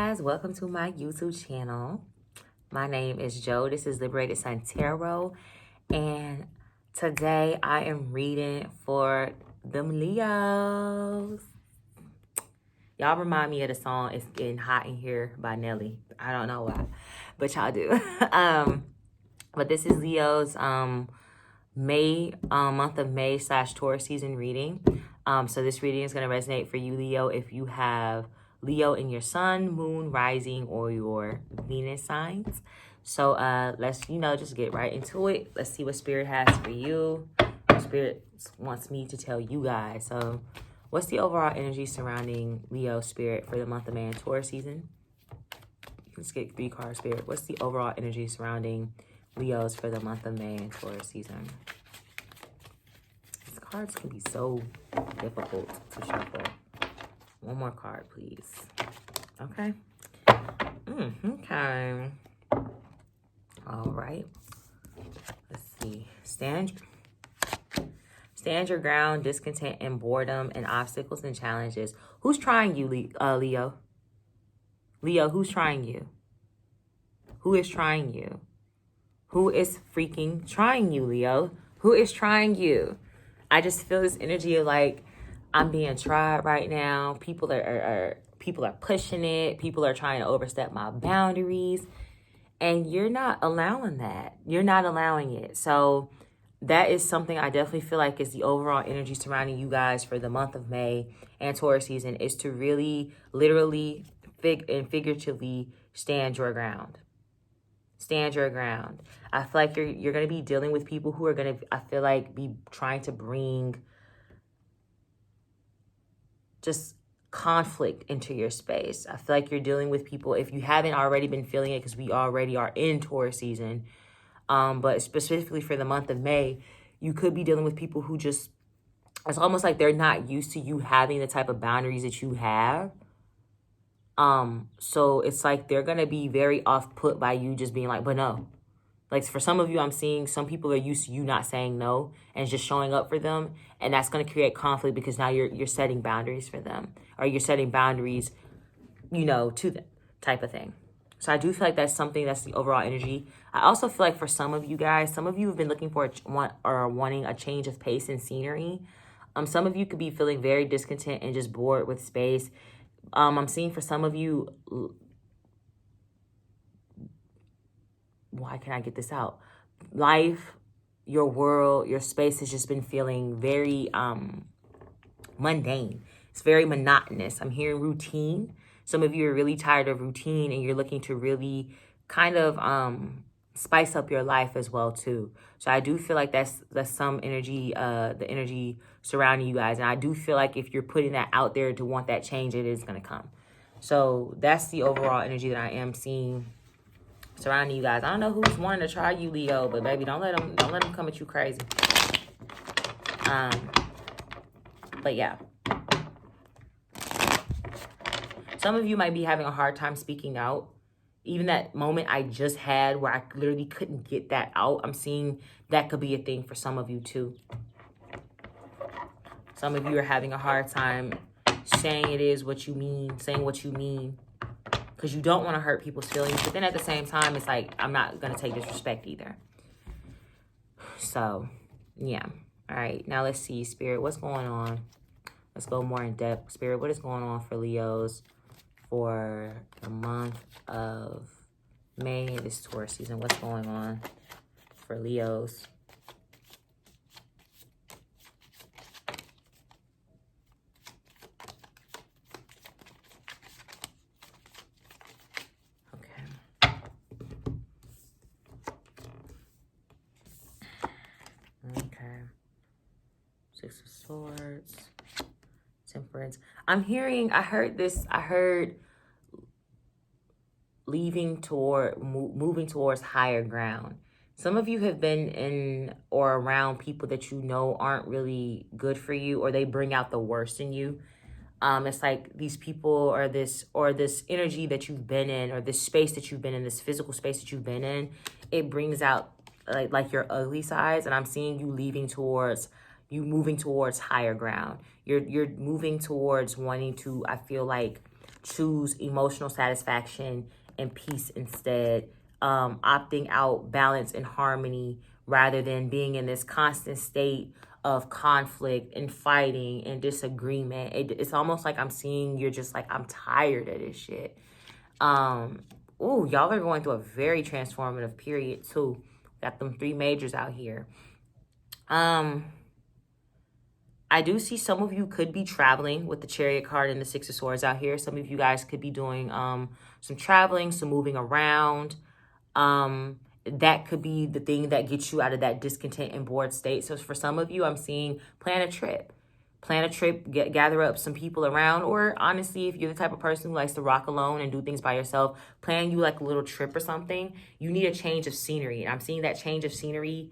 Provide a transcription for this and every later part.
guys, welcome to my YouTube channel. My name is Joe. This is Liberated Sun Tarot, and today I am reading for them Leos. Y'all remind me of the song It's Getting Hot in Here by Nelly. I don't know why, but y'all do. But this is Leo's month of May / Taurus season reading. So this reading is going to resonate for you, Leo, if you have Leo in your sun, moon, rising, or your Venus signs. So let's, just get right into it. Let's see what Spirit has for you. Spirit wants me to tell you guys. So what's the overall energy surrounding Leo, Spirit, for the month of May and Taurus season? Let's get 3 cards, Spirit. What's the overall energy surrounding Leos for the month of May and Taurus season? These cards can be so difficult to shuffle. One more card, please. Okay. Okay. All right. Let's see. Stand your ground, discontent and boredom and obstacles and challenges. Who's trying you, Leo? Leo, who's trying you? Who is trying you? Who is freaking trying you, Leo? Who is trying you? I just feel this energy of like, I'm being tried right now. People are pushing it. People are trying to overstep my boundaries. And you're not allowing that. You're not allowing it. So that is something I definitely feel like is the overall energy surrounding you guys for the month of May and Taurus season, is to really, literally, and figuratively stand your ground. Stand your ground. I feel like you're going to be dealing with people who are going to, I feel like, be trying to bring just conflict into your space. I feel like you're dealing with people, if you haven't already been feeling it, because we already are in Taurus season, but specifically for the month of May, you could be dealing with people who just, it's almost like they're not used to you having the type of boundaries that you have. So it's like they're going to be very off-put by you just being like, but no. Like for some of you, I'm seeing some people are used to you not saying no and just showing up for them. And that's going to create conflict because now you're setting boundaries for them, or you're setting boundaries, to them, type of thing. So I do feel like that's something, that's the overall energy. I also feel like for some of you guys, some of you have been looking for wanting a change of pace and scenery. Some of you could be feeling very discontent and just bored with space. I'm seeing for some of you, why can I get this out? Life, your world, your space has just been feeling very mundane. It's very monotonous. I'm hearing routine. Some of you are really tired of routine and you're looking to really kind of spice up your life as well too. So I do feel like that's some energy, the energy surrounding you guys. And I do feel like if you're putting that out there to want that change, it is going to come. So that's the overall energy that I am seeing surrounding you guys. I don't know who's wanting to try you, Leo, but baby, don't let them come at you crazy. But yeah. Some of you might be having a hard time speaking out. Even that moment I just had where I literally couldn't get that out, I'm seeing that could be a thing for some of you too. Some of you are having a hard time saying it is what you mean, saying what you mean, because you don't want to hurt people's feelings. But then at the same time, it's like, I'm not going to take disrespect either. So, yeah. All right. Now let's see, Spirit, what's going on? Let's go more in depth. Spirit, what is going on for Leos for the month of May, this Taurus season? What's going on for Leos? Okay. 6 of Swords. Temperance. I heard moving towards higher ground. Some of you have been in or around people that you know aren't really good for you, or they bring out the worst in you. It's like these people or this energy that you've been in, or this space that you've been in, this physical space that you've been in, it brings out like your ugly sides. And I'm seeing you moving towards higher ground. You're moving towards wanting to, I feel like, choose emotional satisfaction and peace instead, opting out balance and harmony rather than being in this constant state of conflict and fighting and disagreement. It's almost like I'm seeing you're just like, I'm tired of this shit. Ooh, y'all are going through a very transformative period too. Got them 3 majors out here. I do see some of you could be traveling with the Chariot card and the 6 of Swords out here. Some of you guys could be doing some traveling, some moving around. That could be the thing that gets you out of that discontent and bored state. So for some of you, I'm seeing plan a trip. Plan a trip, gather up some people around, or honestly, if you're the type of person who likes to rock alone and do things by yourself, plan you like a little trip or something. You need a change of scenery. And I'm seeing that change of scenery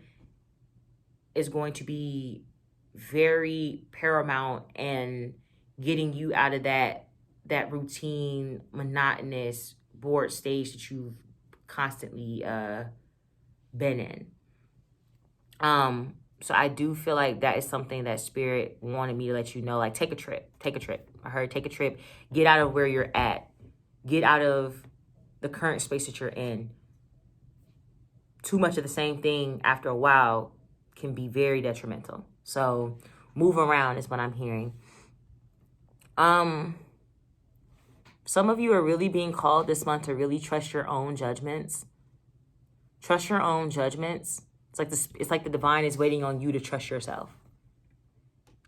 is going to be very paramount in getting you out of that routine, monotonous, bored stage that you've constantly been in. So I do feel like that is something that Spirit wanted me to let you know, like take a trip. I heard take a trip, get out of where you're at, get out of the current space that you're in. Too much of the same thing after a while can be very detrimental. So move around is what I'm hearing. Some of you are really being called this month to really trust your own judgments. Trust your own judgments. It's like the divine is waiting on you to trust yourself.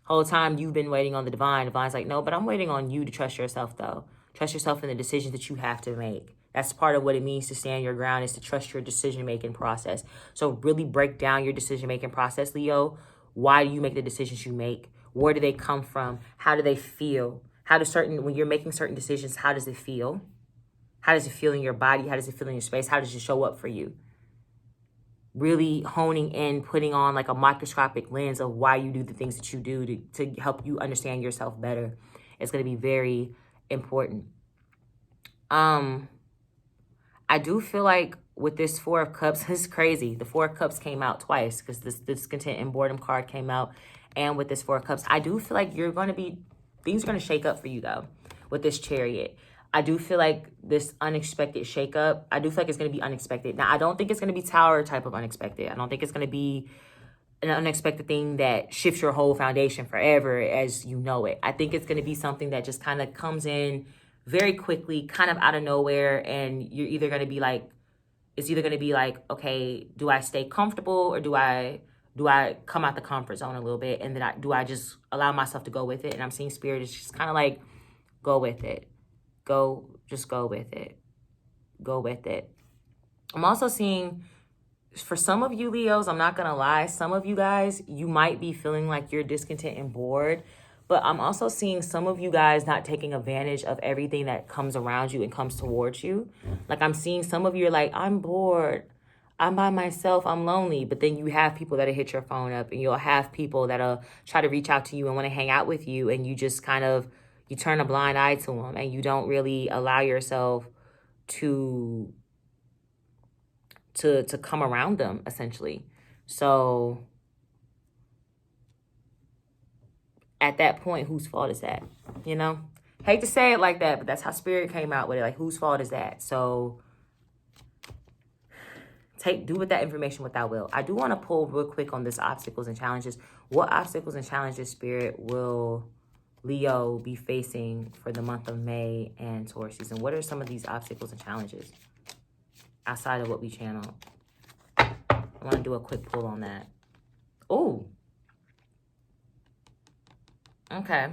Whole time you've been waiting on the divine. Divine's like, no, but I'm waiting on you to trust yourself though. Trust yourself in the decisions that you have to make. That's part of what it means to stand your ground, is to trust your decision-making process. So really break down your decision-making process, Leo. Why do you make the decisions you make? Where do they come from? How do they feel? When you're making certain decisions, how does it feel? How does it feel in your body? How does it feel in your space? How does it show up for you? Really honing in, putting on like a microscopic lens of why you do the things that you do to help you understand yourself better. It's going to be very important. I do feel like with this 4 of Cups, it's crazy. The 4 of Cups came out twice because this discontent and boredom card came out. And with this 4 of Cups, I do feel like things are going to shake up for you though with this Chariot. I do feel like this unexpected shakeup, I do feel like it's going to be unexpected. Now, I don't think it's going to be Tower type of unexpected. I don't think it's going to be an unexpected thing that shifts your whole foundation forever as you know it. I think it's going to be something that just kind of comes in very quickly, kind of out of nowhere. And it's either going to be like, okay, do I stay comfortable or do I come out the comfort zone a little bit? And then do I just allow myself to go with it? And I'm seeing Spirit is just kind of like, go with it. Just go with it. Go with it. I'm also seeing, for some of you Leos, I'm not going to lie, some of you guys, you might be feeling like you're discontent and bored, but I'm also seeing some of you guys not taking advantage of everything that comes around you and comes towards you. Like I'm seeing some of you are like, I'm bored, I'm by myself, I'm lonely, but then you have people that'll hit your phone up, and you'll have people that'll try to reach out to you and want to hang out with you, and you just kind of, you turn a blind eye to them, and you don't really allow yourself to come around them, essentially. So at that point, whose fault is that? You know? Hate to say it like that, but that's how Spirit came out with it. Like, whose fault is that? So do with that information what thou will. I do want to pull real quick on this obstacles and challenges. What obstacles and challenges, Spirit, will Leo be facing for the month of May and Taurus season? What are some of these obstacles and challenges outside of what we channeled? I want to do a quick pull on that. Oh. Okay.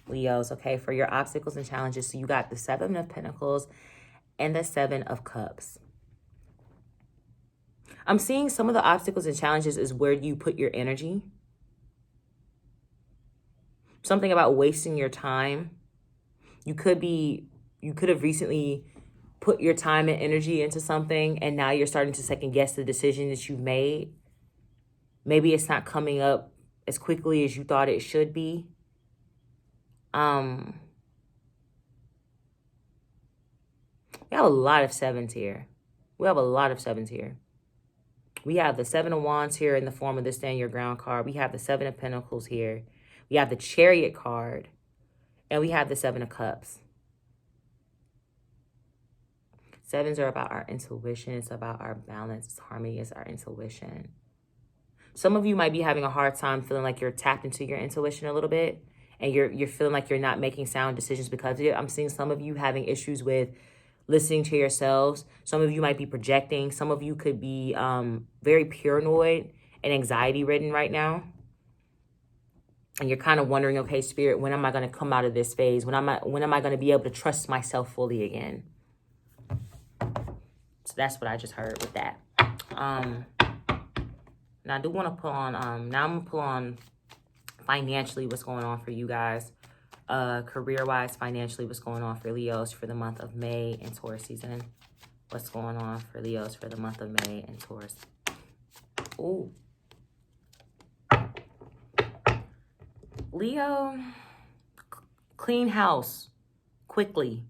Leos, okay, for your obstacles and challenges. So you got the 7 of Pentacles and the 7 of Cups. I'm seeing some of the obstacles and challenges is where you put your energy. Something about wasting your time. You could have recently put your time and energy into something, and now you're starting to second guess the decision that you've made. Maybe it's not coming up as quickly as you thought it should be. We have a lot of 7s here. We have the 7 of Wands here in the form of the Stand Your Ground card. We have the 7 of Pentacles here. We have the Chariot card. And we have the Seven of Cups. Sevens are about our intuition. It's about our balance. It's harmony. It's our intuition. Some of you might be having a hard time feeling like you're tapped into your intuition a little bit. And you're feeling like you're not making sound decisions because of it. I'm seeing some of you having issues with listening to yourselves. Some of you might be projecting. Some of you could be very paranoid and anxiety-ridden right now. And you're kind of wondering, okay, Spirit, when am I going to come out of this phase? When am I going to be able to trust myself fully again? So that's what I just heard with that. Now I do want to pull on, now I'm going to pull on financially what's going on for you guys. Career-wise, financially, what's going on for Leos for the month of May and Taurus season. What's going on for Leos for the month of May and Taurus. Ooh. Leo, clean house quickly.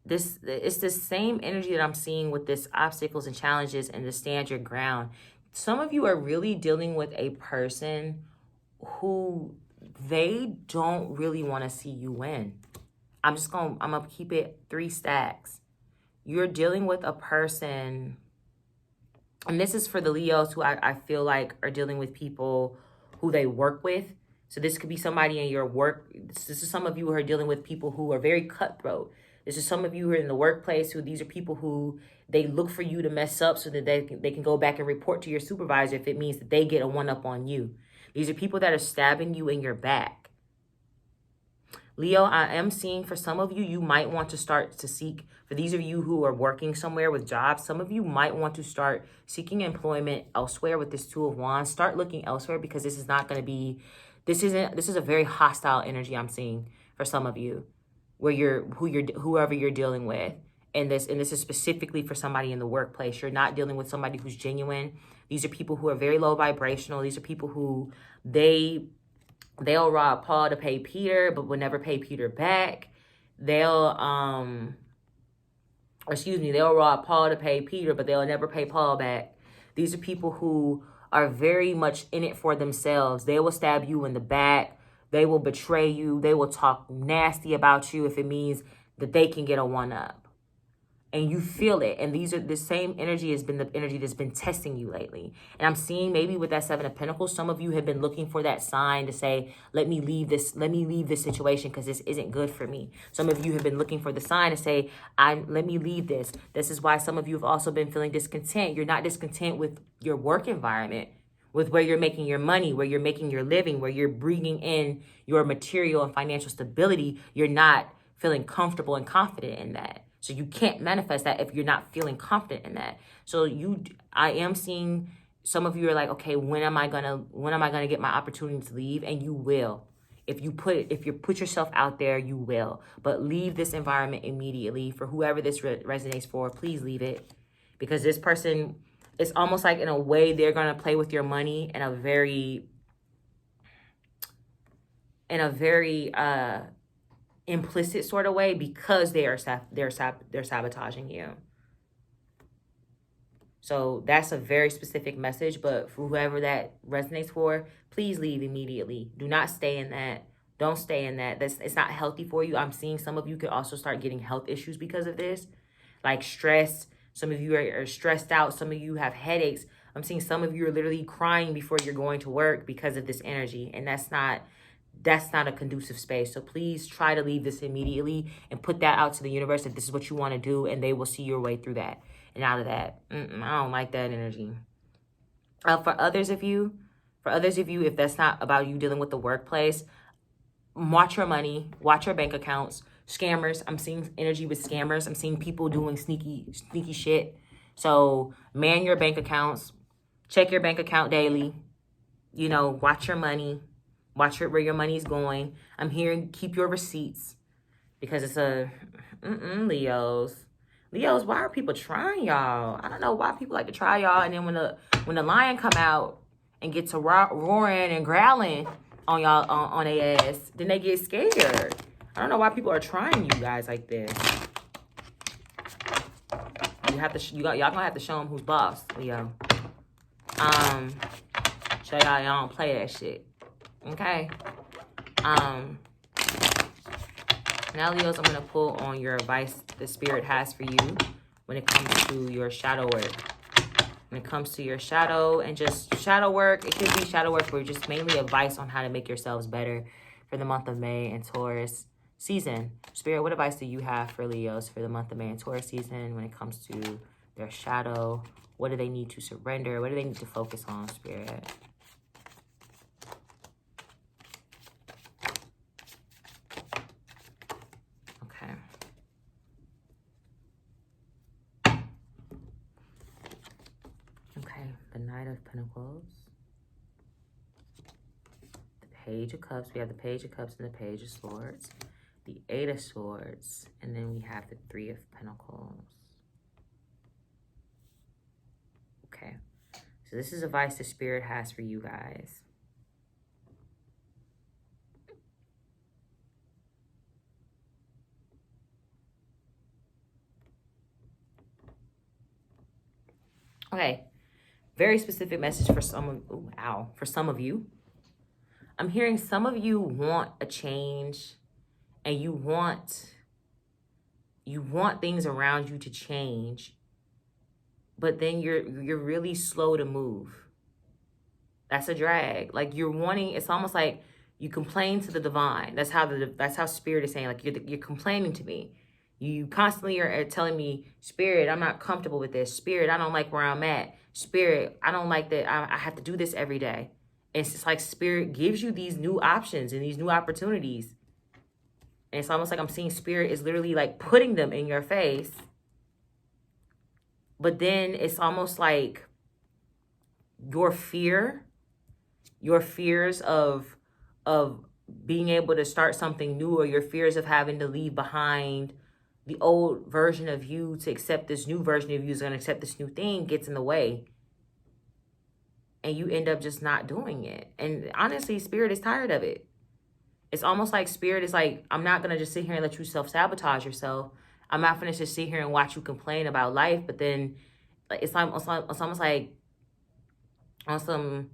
It's the same energy that I'm seeing with this obstacles and challenges and the stand your ground. Some of you are really dealing with a person who they don't really want to see you win. I'm gonna keep it 3 stacks. You're dealing with a person, and this is for the Leos who I feel like are dealing with people who they work with. So this could be somebody in your work. This is some of you who are dealing with people who are very cutthroat. This is some of you who are in the workplace who these are people who they look for you to mess up so that they can go back and report to your supervisor if it means that they get a one-up on you. These are people that are stabbing you in your back. Leo, I am seeing for some of you, you might want to start to seek, for these of you who are working somewhere with jobs, some of you might want to start seeking employment elsewhere with this Two of Wands. Start looking elsewhere because this is not going to be, this is a very hostile energy I'm seeing for some of you, where whoever you're dealing with. And this is specifically for somebody in the workplace. You're not dealing with somebody who's genuine. These are people who are very low vibrational. These are people who they'll rob Paul to pay Peter, but will never pay Peter back. They'll rob Paul to pay Peter, but they'll never pay Paul back. These are people who are very much in it for themselves. They will stab you in the back. They will betray you. They will talk nasty about you if it means that they can get a one-up. And you feel it. And the same energy has been the energy that's been testing you lately. And I'm seeing maybe with that Seven of Pentacles, some of you have been looking for that sign to say, let me leave this situation because this isn't good for me. Some of you have been looking for the sign to say, let me leave this. This is why some of you have also been feeling discontent. You're not discontent with your work environment, with where you're making your money, where you're making your living, where you're bringing in your material and financial stability. You're not feeling comfortable and confident in that. So you can't manifest that if you're not feeling confident in that. So I am seeing some of you are like, okay, when am I gonna get my opportunity to leave? And you will. If you put yourself out there, you will. But leave this environment immediately. For whoever this resonates for, please leave it. Because this person, it's almost like in a way they're gonna play with your money in a very implicit sort of way because they're sabotaging you. So that's a very specific message, but for whoever that resonates for, please leave immediately. Do not stay in that. Don't stay in that. It's not healthy for you. I'm seeing some of you could also start getting health issues because of this, like stress. Some of you are stressed out. Some of you have headaches. I'm seeing some of you are literally crying before you're going to work because of this energy, and that's not a conducive space. So please try to leave this immediately and put that out to the universe if this is what you want to do, and they will see your way through that and out of that. I don't like that energy. For others of you, if that's not about you dealing with the workplace, watch your money, watch your bank accounts. Scammers, I'm seeing energy with scammers. I'm seeing people doing sneaky shit. So man your bank accounts, check your bank account daily. Watch your money. Watch where your money's going. I'm hearing keep your receipts because it's Leos. Leos, why are people trying y'all? I don't know why people like to try y'all. And then when the lion come out and get to roaring and growling on y'all on their ass, then they get scared. I don't know why people are trying you guys like this. Y'all gonna have to show them who's boss, Leo. Show y'all don't play that shit. Okay. Now, Leos, I'm going to pull on your advice the Spirit has for you when it comes to your shadow work. When it comes to your shadow and just shadow work, it could be shadow work for just mainly advice on how to make yourselves better for the month of May and Taurus season. Spirit, what advice do you have for Leos for the month of May and Taurus season when it comes to their shadow? What do they need to surrender? What do they need to focus on, Spirit? Okay. Okay, the Knight of Pentacles. The Page of Cups. We have the Page of Cups and the Page of Swords. The Eight of Swords. And then we have the Three of Pentacles. Okay. So this is advice the Spirit has for you guys. Okay. Very specific message for some of, for some of you. I'm hearing some of you want a change and you want things around you to change, but then you're really slow to move. That's a drag. Like you're wanting, it's almost like you complain to the divine. That's how Spirit is saying, like you're complaining to me. You constantly are telling me, Spirit, I'm not comfortable with this. Spirit, I don't like where I'm at. Spirit, I don't like that I have to do this every day. It's just like Spirit gives you these new options and these new opportunities. And it's almost like I'm seeing Spirit is literally like putting them in your face. But then it's almost like your fears of being able to start something new, or your fears of having to leave behind the old version of you to accept this new version of you, is going to accept this new thing, gets in the way. And you end up just not doing it. And honestly, Spirit is tired of it. It's almost like Spirit is like, I'm not going to just sit here and let you self-sabotage yourself. I'm not going to just sit here and watch you complain about life. But then it's almost like on some,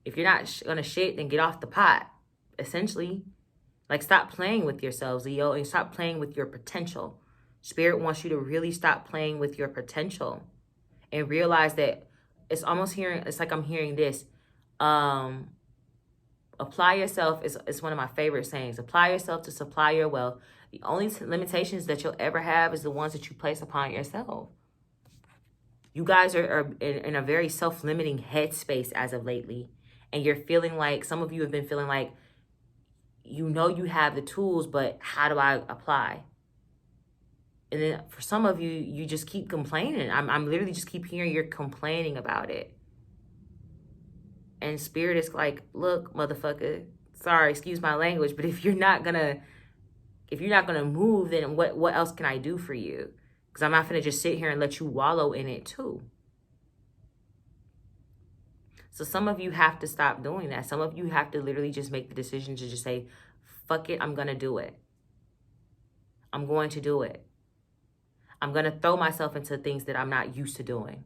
if you're not going to shit, then get off the pot, essentially. Like, stop playing with yourselves, Leo, and stop playing with your potential. Spirit wants you to really stop playing with your potential and realize that it's like I'm hearing this. Apply yourself is one of my favorite sayings. Apply yourself to supply your wealth. The only limitations that you'll ever have is the ones that you place upon yourself. You guys are in a very self-limiting headspace as of lately. And you're feeling like, some of you have been feeling like, you know you have the tools, but how do I apply? And then for some of you, you just keep complaining. I'm literally just keep hearing you're complaining about it. And Spirit is like, look, motherfucker, sorry, excuse my language, but if you're not gonna move, then what else can I do for you? Because I'm not gonna just sit here and let you wallow in it too. So some of you have to stop doing that. Some of you have to literally just make the decision to just say, fuck it, I'm gonna do it. I'm going to do it. I'm gonna throw myself into things that I'm not used to doing.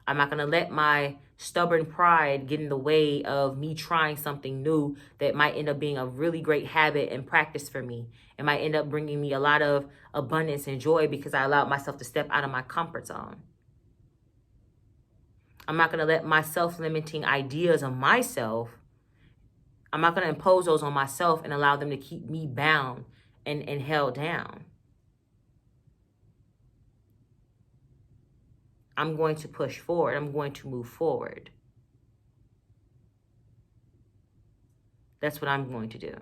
I'm not going to let my stubborn pride get in the way of me trying something new that might end up being a really great habit and practice for me. It might end up bringing me a lot of abundance and joy because I allowed myself to step out of my comfort zone. I'm not going to let my self-limiting ideas of myself, I'm not going to impose those on myself and allow them to keep me bound and held down. I'm going to push forward. I'm going to move forward. That's what I'm going to do.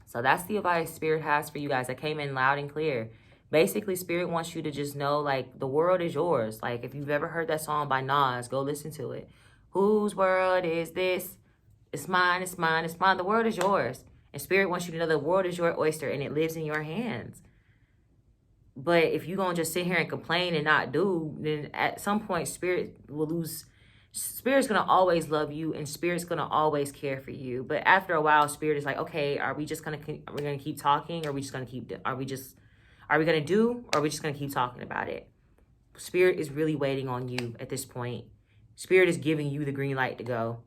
So that's the advice Spirit has for you guys. I came in loud and clear. Basically, Spirit wants you to just know, like, the world is yours. Like, if you've ever heard that song by Nas, go listen to it. Whose world is this? It's mine, it's mine, it's mine. The world is yours. And Spirit wants you to know the world is your oyster and it lives in your hands. But if you're going to just sit here and complain and not do, then at some point, Spirit will lose. Spirit's going to always love you and Spirit's going to always care for you. But after a while, Spirit is like, okay, are we just going to keep talking? Or are we just going to keep, are we going to do, or are we just going to keep talking about it? Spirit is really waiting on you at this point. Spirit is giving you the green light to go.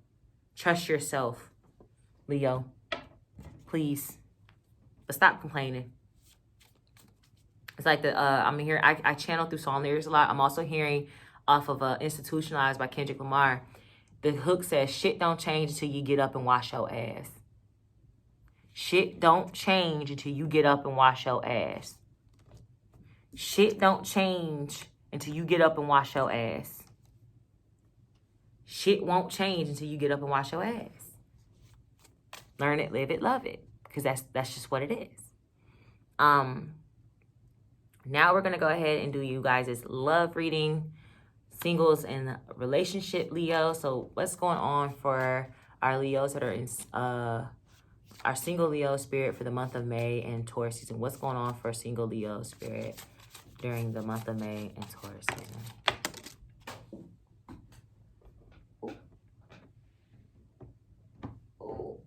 Trust yourself. Leo. Please. But stop complaining. It's like I'm here. I channel through song lyrics a lot. I'm also hearing off of Institutionalized by Kendrick Lamar. The hook says, shit don't change until you get up and wash your ass. Shit don't change until you get up and wash your ass. Shit don't change until you get up and wash your ass. Shit won't change until you get up and wash your ass. Learn it, live it, love it. Because that's just what it is. Now we're going to go ahead and do you guys' love reading, singles and relationship Leo. So what's going on for our Leos that are in our single Leo spirit for the month of May and Taurus season? What's going on for single Leo spirit during the month of May and Taurus season? Oh,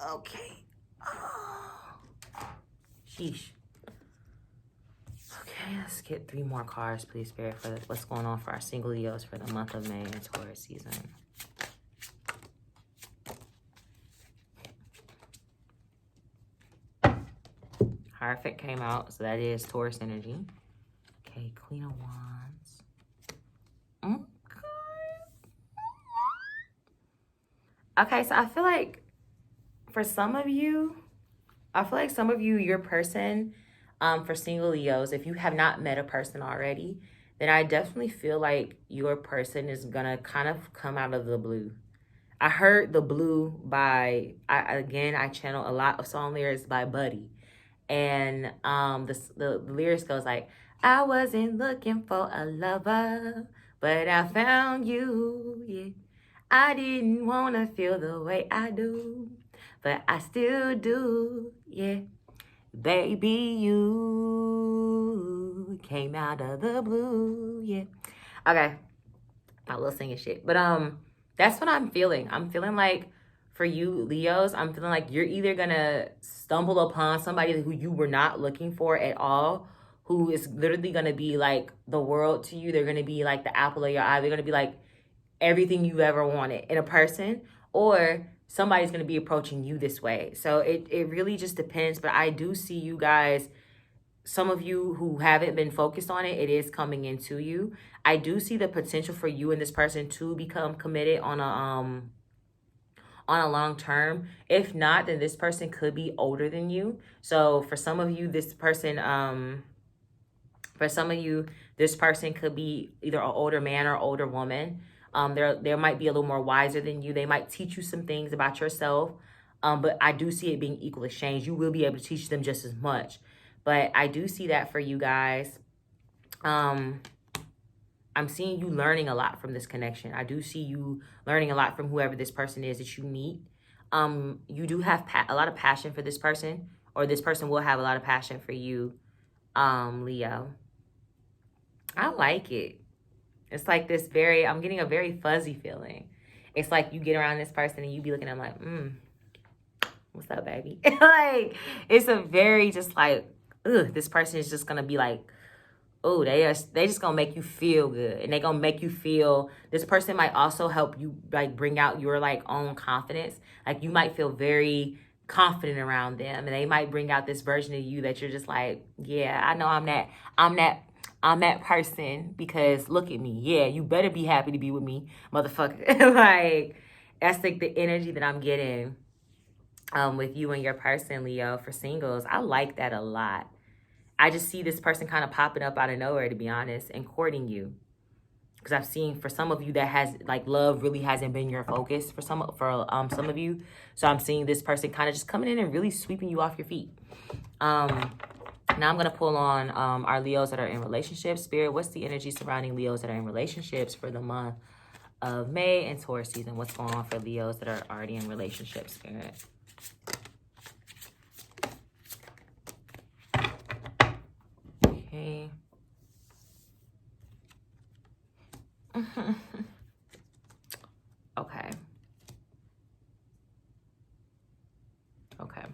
okay. Oh. Sheesh. Okay, let's get 3 more cards, please, Spirit, for what's going on for our single Leos for the month of May and Taurus season. Hierophant came out, so that is Taurus energy. Okay, Queen of Wands. Okay, so I feel like for some of you, your person, for single Leos, if you have not met a person already, then I definitely feel like your person is gonna kind of come out of the blue. I heard the blue by, I channel a lot of song lyrics by Buddy. And the lyrics goes like, I wasn't looking for a lover, but I found you, yeah. I didn't want to feel the way I do, but I still do, yeah. Baby, you came out of the blue, yeah. Okay, I love singing shit. But that's what I'm feeling. I'm feeling like for you Leos, I'm feeling like you're either gonna stumble upon somebody who you were not looking for at all, who is literally gonna be like the world to you. They're gonna be like the apple of your eye. They're gonna be like everything you've ever wanted in a person, or somebody's going to be approaching you this way. So it really just depends. But I do see you guys, some of you who haven't been focused on it, it is coming into you. I do see the potential for you and this person to become committed on a long term. If not, then this person could be older than you. So for some of you, this person could be either an older man or older woman. There might be a little more wiser than you. They might teach you some things about yourself. But I do see it being equal exchange. You will be able to teach them just as much. But I do see that for you guys. I'm seeing you learning a lot from this connection. I do see you learning a lot from whoever this person is that you meet. You do have a lot of passion for this person, or this person will have a lot of passion for you, Leo. I like it. It's like this I'm getting a very fuzzy feeling. It's like you get around this person and you be looking at them like, what's up, baby? Like, it's a very just like, this person is just going to be like, oh, they just going to make you feel good. And they going to make you feel, this person might also help you like bring out your like own confidence. Like you might feel very confident around them, and they might bring out this version of you that you're just like, yeah, I know I'm that person, because look at me. Yeah, you better be happy to be with me, motherfucker. Like, that's like the energy that I'm getting with you and your person, Leo, for singles. I like that a lot. I just see this person kind of popping up out of nowhere, to be honest, and courting you. Because I've seen for some of you that has like love really hasn't been your focus for some of you. So I'm seeing this person kind of just coming in and really sweeping you off your feet. Now I'm going to pull on our Leos that are in relationships. Spirit, what's the energy surrounding Leos that are in relationships for the month of May and Taurus season? What's going on for Leos that are already in relationships, Spirit? Okay. Okay. Okay.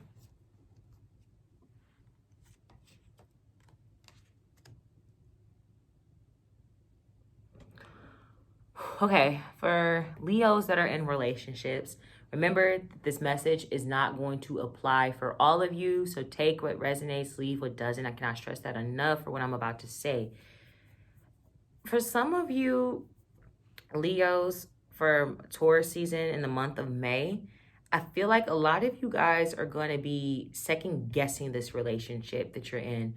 Okay, for Leos that are in relationships, Remember, this message is not going to apply for all of you. So take what resonates, leave what doesn't. I cannot stress that enough for what I'm about to say. For some of you, Leos, for Taurus season in the month of May, I feel like a lot of you guys are going to be second guessing this relationship that you're in.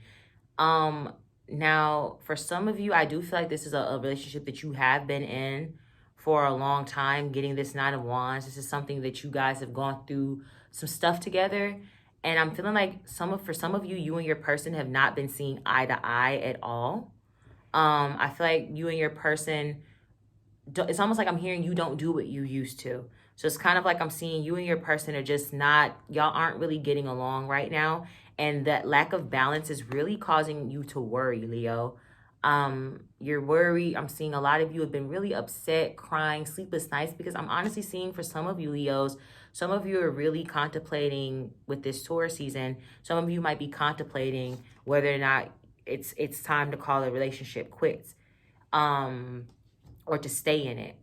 Now, for some of you, I do feel like this is a relationship that you have been in for a long time, getting this Nine of Wands. This is something that you guys have gone through some stuff together. And I'm feeling like for some of you, you and your person have not been seeing eye to eye at all. I feel like you and your person, it's almost like I'm hearing you don't do what you used to. So it's kind of like I'm seeing you and your person are just not, y'all aren't really getting along right now. And that lack of balance is really causing you to worry, Leo. You're worried. I'm seeing a lot of you have been really upset, crying, sleepless nights, because I'm honestly seeing for some of you, Leos, some of you are really contemplating with this Taurus season. Some of you might be contemplating whether or not it's time to call a relationship quits, or to stay in it.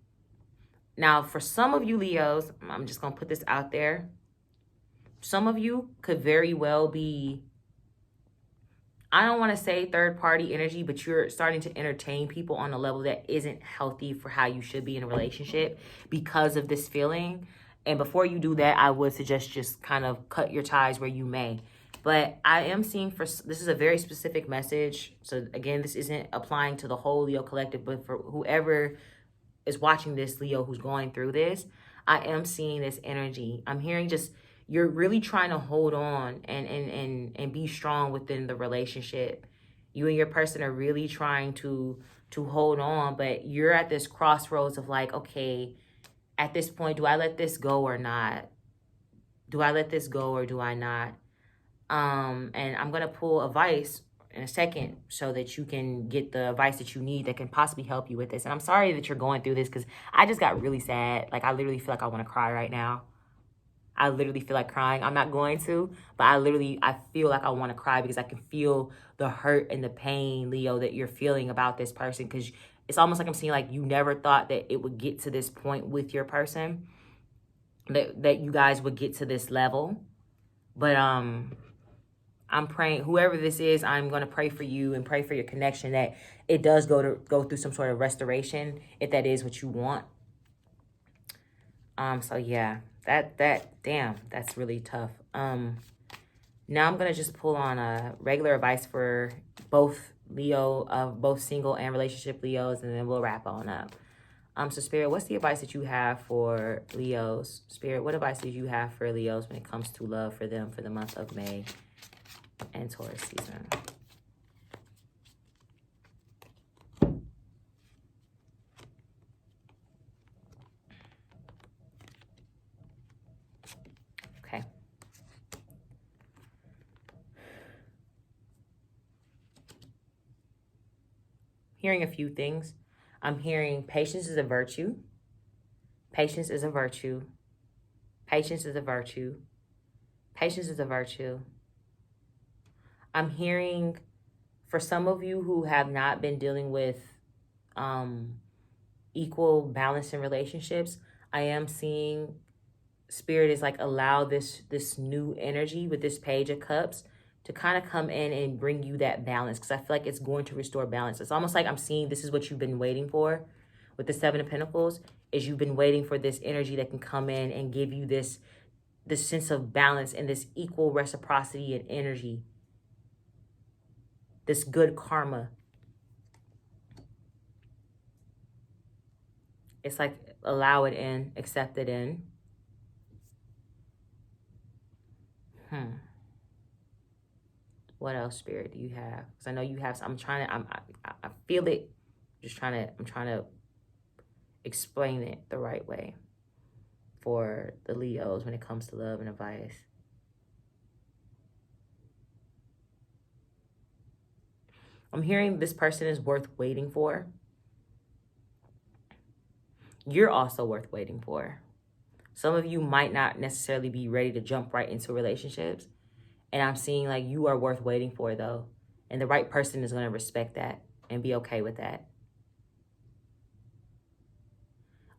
Now, for some of you Leos, I'm just going to put this out there. Some of you could very well be, I don't want to say third party energy, but you're starting to entertain people on a level that isn't healthy for how you should be in a relationship because of this feeling. And before you do that, I would suggest just kind of cut your ties where you may. But I am seeing this is a very specific message. So again, this isn't applying to the whole Leo collective, but for whoever is watching this, Leo, who's going through this, I am seeing this energy. I'm hearing just, you're really trying to hold on and be strong within the relationship. You and your person are really trying to hold on, but you're at this crossroads of like, okay, at this point, do I let this go or not? Do I let this go or do I not? And I'm going to pull advice in a second so that you can get the advice that you need that can possibly help you with this. And I'm sorry that you're going through this because I just got really sad. Like, I literally feel like I want to cry right now. I literally feel like crying. I'm not going to, but I feel like I want to cry because I can feel the hurt and the pain, Leo, that you're feeling about this person. Because it's almost like I'm seeing like you never thought that it would get to this point with your person, that you guys would get to this level. But I'm praying, whoever this is, I'm going to pray for you and pray for your connection that it does go through some sort of restoration if that is what you want. So yeah, damn, that's really tough. Now I'm going to just pull on a regular advice for both both single and relationship Leos, and then we'll wrap on up. So Spirit, what's the advice that you have for Leos? Spirit, what advice do you have for Leos when it comes to love for them for the month of May and Taurus season? Okay. Hearing a few things. I'm hearing patience is a virtue. Patience is a virtue. Patience is a virtue. Patience is a virtue. I'm hearing for some of you who have not been dealing with equal balance in relationships, I am seeing Spirit is like allow this new energy with this Page of Cups to kind of come in and bring you that balance, because I feel like it's going to restore balance. It's almost like I'm seeing this is what you've been waiting for with the Seven of Pentacles, is you've been waiting for this energy that can come in and give you this sense of balance and this equal reciprocity and energy, this good karma. It's like allow it in, accept it in. What else, Spirit, do you have? Because I know you have. I feel it. I'm trying to explain it the right way for the Leos when it comes to love and advice. I'm hearing this person is worth waiting for. You're also worth waiting for. Some of you might not necessarily be ready to jump right into relationships. And I'm seeing like you are worth waiting for, though. And the right person is going to respect that and be okay with that.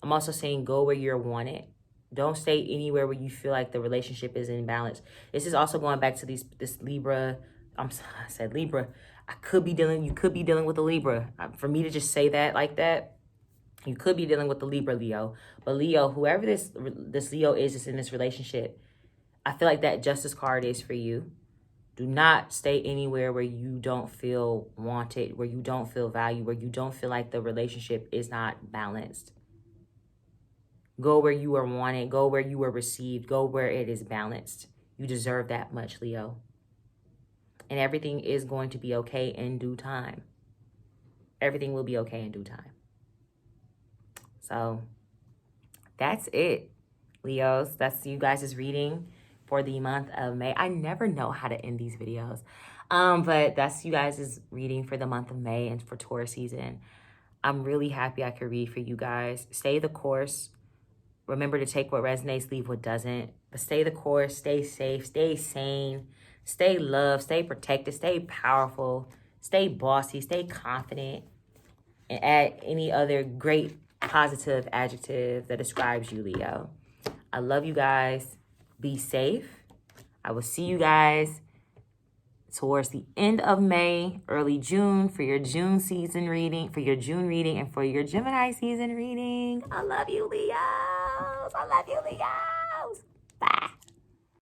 I'm also saying go where you're wanted. Don't stay anywhere where you feel like the relationship is imbalanced. This is also going back to this Libra. I said Libra. You could be dealing with a Libra. For me to just say that like that, you could be dealing with the Libra, Leo. But Leo, whoever this Leo is that's in this relationship, I feel like that Justice card is for you. Do not stay anywhere where you don't feel wanted, where you don't feel valued, where you don't feel like the relationship is not balanced. Go where you are wanted. Go where you are received. Go where it is balanced. You deserve that much, Leo. And everything is going to be okay in due time. Everything will be okay in due time. So that's it, Leos. That's you guys' reading for the month of May. I never know how to end these videos. But that's you guys' reading for the month of May and for Taurus season. I'm really happy I could read for you guys. Stay the course. Remember to take what resonates, leave what doesn't. But stay the course, stay safe, stay sane, stay loved, stay protected, stay powerful, stay bossy, stay confident, and add any other great positive adjective that describes you, Leo. I love you guys. Be safe. I will see you guys towards the end of May, early June for your June season reading, and for your Gemini season reading. I love you, Leos. I love you, Leos. Bye.